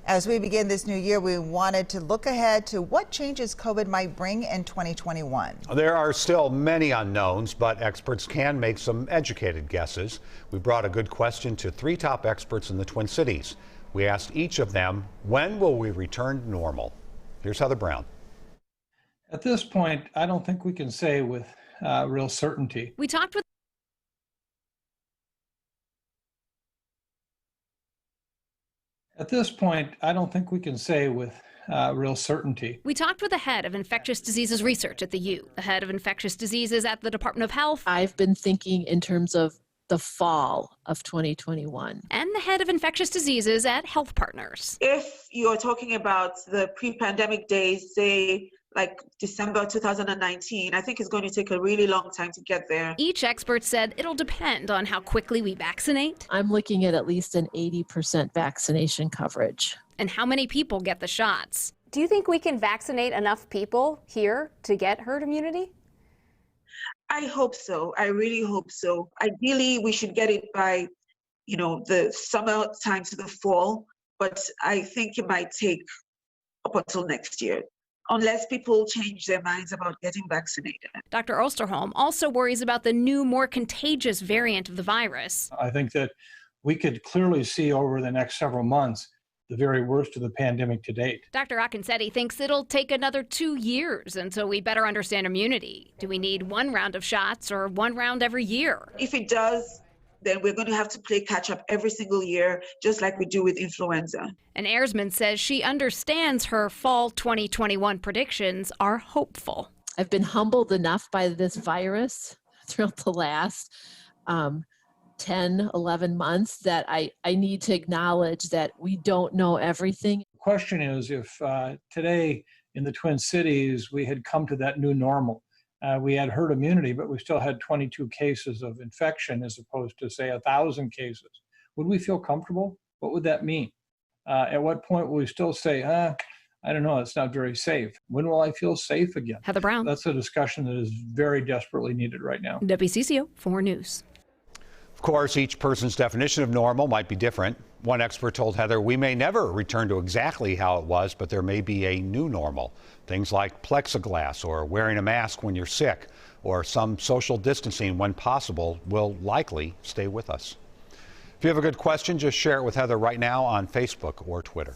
As we begin this new year, we wanted to look ahead to what changes COVID might bring in 2021. There are still many unknowns, but experts can make some educated guesses. We brought a good question to three top experts in the Twin Cities. We asked each of them, when will we return to normal? Here's Heather Brown. At this point, I don't think we can say with real certainty. We talked with At this point, I don't think we can say with real certainty. We talked with the head of infectious diseases research at the U, the head of infectious diseases at the Department of Health. I've been thinking in terms of the fall of 2021. And the head of infectious diseases at Health Partners. If you're talking about the pre-pandemic days, say like December 2019, I think it's going to take a really long time to get there. Each expert said it'll depend on how quickly we vaccinate. I'm looking at least an 80% vaccination coverage. And how many people get the shots. Do you think we can vaccinate enough people here to get herd immunity? I hope so. I really hope so. Ideally, we should get it by, the summer time to the fall, but I think it might take up until next year, unless people change their minds about getting vaccinated. Dr. Osterholm also worries about the new, more contagious variant of the virus. I think that we could clearly see over the next several months the very worst of the pandemic to date. Dr. Akinsetti thinks it'll take another 2 years until we better understand immunity. Do we need one round of shots or one round every year? If it does, then we're going to have to play catch up every single year, just like we do with influenza. And Erzman says she understands her fall 2021 predictions are hopeful. I've been humbled enough by this virus throughout the last 10, 11 months that I need to acknowledge that we don't know everything. The question is if today in the Twin Cities we had come to that new normal. We had herd immunity, but we still had 22 cases of infection as opposed to, say, 1,000 cases. Would we feel comfortable? What would that mean? At what point will we still say, I don't know, it's not very safe? When will I feel safe again? Heather Brown. That's a discussion that is very desperately needed right now. WCCO 4 News. Of course, each person's definition of normal might be different. One expert told Heather, we may never return to exactly how it was, but there may be a new normal. Things like plexiglass or wearing a mask when you're sick or some social distancing when possible will likely stay with us. If you have a good question, just share it with Heather right now on Facebook or Twitter.